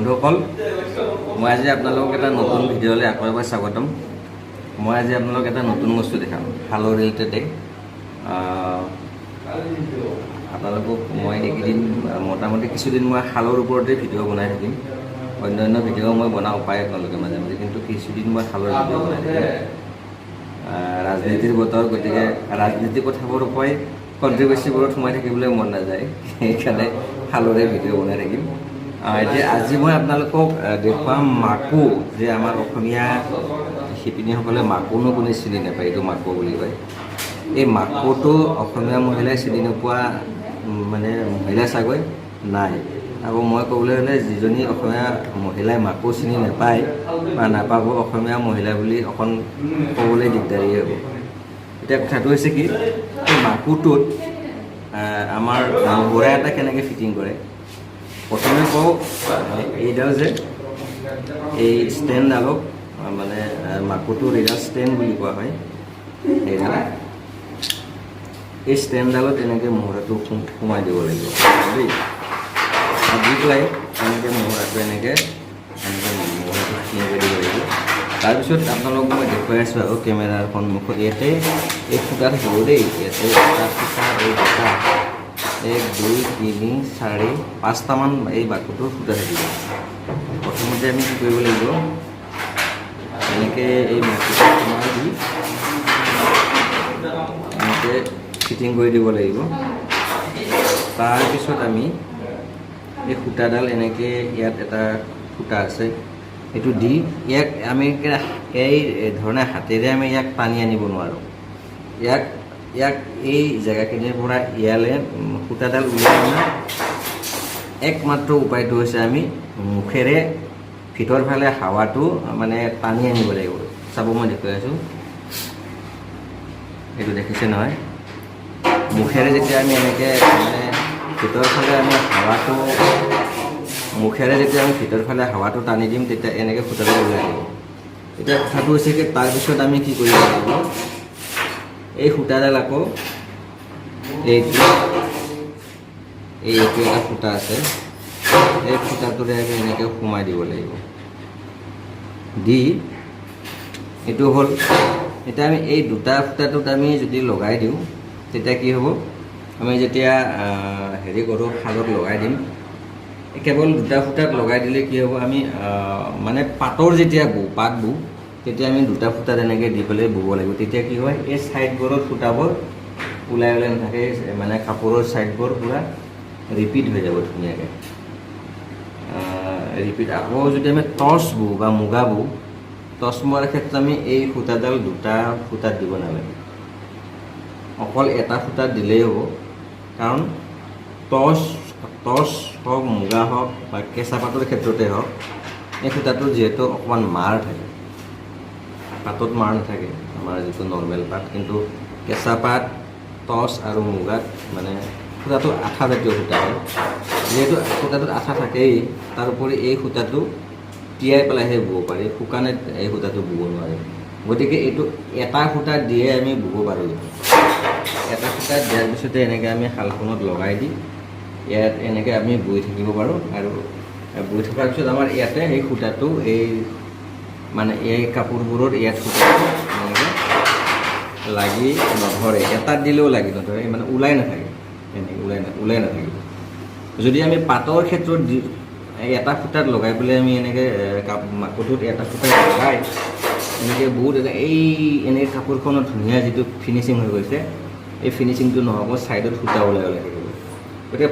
বন্ধুসকল, মই আজি আপোনালোকক এটা নতুন ভিডিঅ'লৈ আকৌ এবাৰ স্বাগতম। মই আজি আপোনালোকক এটা নতুন বস্তু দেখাম, শালৰ ৰিলেটেডে। আপোনালোকক মই এইকেইদিন মোটামুটি কিছুদিন মই শালৰ ওপৰতে ভিডিঅ' বনাই থাকিম। অন্যান্য ভিডিঅ' মই বনাব পায় আপোনালোকে মাজে মাজে, কিন্তু কিছুদিন মই শালৰ ভিডিঅ' বনাই থাকিম। ৰাজনীতিৰ বতৰ, গতিকে ৰাজনীতিৰ কথাবোৰ কয় কণ্ট্ৰভাৰ্চিবোৰত সোমাই থাকিবলৈ মন নাযায়, সেইকাৰণে শালৰে ভিডিঅ' বনাই থাকিম। এতিয়া আজি মই আপোনালোকক দেখুৱাম মাকো, যে আমাৰ অসমীয়া শিপিনীসকলে মাকোনো কোনে চিনি নাপায়, এইটো মাকো বুলি কয়। এই মাকোটো অসমীয়া মহিলাই চিনি নোপোৱা মানে মহিলা চাগৈ নাই। আকৌ মই ক'বলৈ হ'লে যিজনী অসমীয়া মহিলাই মাকো চিনি নাপায় বা নাপাব, অসমীয়া মহিলা বুলি অকণ ক'বলৈ দিগদাৰী হ'ব। এতিয়া কথাটো হৈছে কি, এই মাকোটোত আমাৰ মহুৰা এটা কেনেকৈ ফিটিং কৰে। প্ৰথমে কওঁ, এইডাল যে এই ষ্টেণ্ডডালক মানে মাকোটোৰ এইডাল ষ্টেণ্ড বুলি কোৱা হয়। এইডাল এই ষ্টেণ্ডডালত এনেকৈ মহুৰাটো সোমাই দিব লাগিব দেই। দি পেলাই এনেকৈ মহুৰাটো এনেকৈ মহুৰাটো ফিটিং কৰি দিব লাগিব। তাৰপিছত আপোনালোকক মই দেখুৱাই আছোঁ আৰু কেমেৰাৰ সন্মুখত। ইয়াতে এই ফুটা থাকিব দেই, ইয়াতে এটা ফুটা, এই দুটা, 1 2 3 4 5টামান এই মাকোটোৰ ফুটা থাকিব। প্ৰথমতে আমি কি কৰিব লাগিব, এনেকৈ এই মাকোটো সোমাই দি এনেকৈ ফিটিং কৰি দিব লাগিব। তাৰপিছত আমি এই সূতাডাল এনেকৈ, ইয়াত এটা ফুটা আছে, এইটো দি ইয়াক আমি এই ধৰণে হাতেৰে আমি ইয়াক টানি আনিব নোৱাৰোঁ। ইয়াক এই জেগাখিনিৰ পৰা ইয়ালৈ সূতাডাল উলিয়াই অনা একমাত্ৰ উপায়টো হৈছে আমি মুখেৰে ভিতৰ ফালে হাৱাটো মানে টানি আনিব লাগিব। চাব, মই দেখুৱাই আছোঁ, এইটো দেখিছে নহয়। মুখেৰে যেতিয়া আমি এনেকৈ মানে ভিতৰ ফালে আমি হাৱাটো, মুখেৰে যেতিয়া আমি ভিতৰ ফালে হাৱাটো টানি দিম, তেতিয়া এনেকৈ সূতাডাল ওলাই আহিব। এতিয়া কথাটো হৈছে কি, তাৰপিছত আমি কি কৰিব লাগিব, এই সূতাডাল আকৌ এইটো এটা সূতা আছে, এই সূতাটোৰে আমি এনেকৈ সোমাই দিব লাগিব। দি এইটো হ'ল, এতিয়া আমি এই দুটা সূতাটোত আমি যদি লগাই দিওঁ, তেতিয়া কি হ'ব, আমি যেতিয়া হেৰি কৰোঁ, শালত লগাই দিম, কেৱল দুটা সূতাত লগাই দিলে কি হ'ব, আমি মানে পাটৰ যেতিয়া পাত বওঁ, তেতিয়া আমি দুটা সূতাত এনেকৈ দি পেলাই ব'ব লাগিব। তেতিয়া কি হয়, এই ছাইডবোৰত সূতাবোৰ ওলাই নাথাকে, মানে কাপোৰৰ ছাইডবোৰ পূৰা ৰিপিট হৈ যাব ধুনীয়াকৈ। ৰিপিট আকৌ যদি আমি টৰ্চ বওঁ বা মুগা বওঁ, টৰ্চ মৰাৰ ক্ষেত্ৰত আমি এই সূতাডাল দুটা সূতাত দিব নালাগে, অকল এটা সূতাত দিলেই হ'ব। কাৰণ টৰ্চ হওক, মুগা হওক বা কেঁচা পাতৰ ক্ষেত্ৰতে হওক, এই সূতাটোৰ যিহেতু অকণমান মাৰ থাকে, পাতত মাৰ নাথাকে আমাৰ যিটো নৰ্মেল পাত, কিন্তু কেঁচা পাত, টৰ্চ আৰু মুগাত মানে সূতাটো আঠাজাতীয় সূতা হয়। যিহেতু সূতাটোত আঠা থাকেই, তাৰোপৰি এই সূতাটো তিয়াই পেলাইহে ব'ব পাৰি, শুকানে এই সূতাটো ব'ব নোৱাৰে। গতিকে এইটো এটা সূতা দিয়ে আমি ব'ব পাৰোঁ। এটা সূতা দিয়াৰ পিছতে এনেকৈ আমি শালখনত লগাই দি ইয়াত এনেকৈ আমি বৈ থাকিব পাৰোঁ। আৰু বৈ থকাৰ পিছত আমাৰ ইয়াতে এই সূতাটো, এই মানে এই কাপোৰবোৰৰ ইয়াত সূতাটো এনেকৈ লাগি নধৰে, এটাত দিলেও লাগি নধৰে, মানে ওলাই নাথাকে, এনেকৈ ওলাই নাথাকিব। যদি আমি পাটৰ ক্ষেত্ৰত এটা সূতাত লগাই পেলাই আমি এনেকৈ মাকোটোত এটা সূতাত লগাই এনেকৈ বহুত এনেকৈ কাপোৰখনত ধুনীয়া যিটো ফিনিচিং হৈ গৈছে, এই ফিনিচিংটো নহ'ব, ছাইডত সূতা ওলাই থাকিব। গতিকে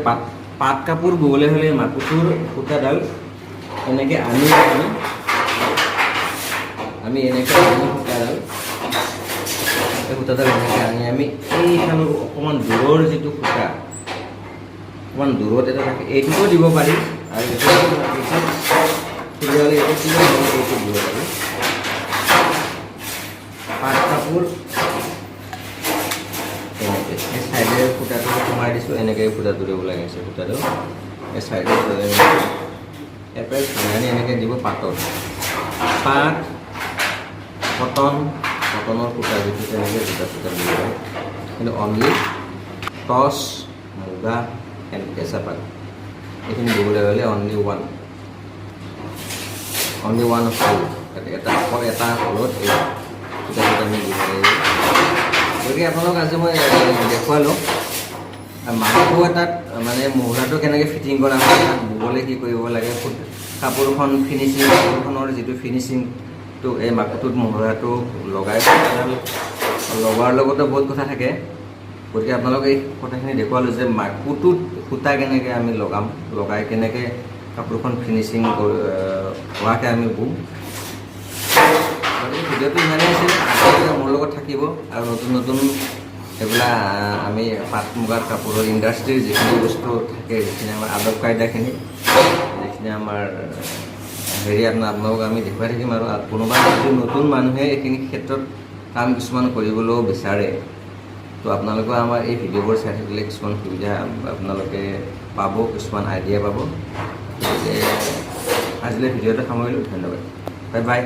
পাট কাপোৰ ব'বলৈ হ'লে মাকোটোৰ সূতাডাল এনেকৈ আমি এনেকৈ সূতাডাল এনেকৈ আনি আমি এইফালৰ অকণমান দূৰৰ যিটো সূতা, অকণমান দূৰত এটা থাকে, এইটোকো দিব পাৰি। আৰু এইটো দিব পাৰি। পাট কাপোৰ এনেকৈ এই ছাইডে সূতাটো সোমাই দিছোঁ, এনেকৈ সূতাটোৰে ওলাই গৈছে, সূতাটো এই ছাইডে এপ্ৰিল ধুনীয়াকৈ এনেকৈ দিব। পাটৰ পাট, কটনৰ সূতা যিটো, তেনেকৈ দুটা সূতা দিব পাৰে। কিন্তু অনলি টৰ্চ, মুগা এণ্ড কেঁচা পাত, এইখিনি ব'বলৈ হ'লে অনলি ওৱান অনলি ওৱান হল এটা অকল এটা হলত এই সূতাটোত আমি দিব লাগিব। গতিকে আপোনালোক আজি মই দেখুৱালোঁ মাকো এটাত মানে মহুৰাটো কেনেকৈ ফিটিং কৰা হয়, তাত ববলৈ কি কৰিব লাগে, কাপোৰখন ফিনিচিং, কাপোৰখনৰ যিটো ফিনিচিংটো এই মাকোটোত মহুৰাটো লগাই লগোৱাৰ লগতো বহুত কথা থাকে। গতিকে আপোনালোকে এই কথাখিনি দেখুৱালোঁ যে মাকোটোত সূতা কেনেকৈ আমি লগাই কেনেকৈ কাপোৰখন ফিনিচিং হোৱাকৈ আমি বওঁ। গতিকে ভিডিঅ'টো ইমানেই আছিল, মোৰ লগত থাকিব আৰু নতুন নতুন এইবিলাক আমি পাট মুগাৰ কাপোৰৰ ইণ্ডাষ্ট্ৰিৰ যিখিনি বস্তু থাকে, যিখিনি আমাৰ আদব কাইদাখিনি, যিখিনি আমাৰ আপোনালোকক আমি দেখুৱাই থাকিম। আৰু কোনোবা যদি নতুন মানুহে এইখিনি ক্ষেত্ৰত কাম কিছুমান কৰিবলৈ বিচাৰে, তো আপোনালোকে আমাৰ এই ভিডিঅ'বোৰ চাই থাকিলে কিছুমান সুবিধা আপোনালোকে পাব, কিছুমান আইডিয়া পাব। গতিকে আজিলৈ ভিডিঅ'টো সামৰিলোঁ, ধন্যবাদ, বাই বাই।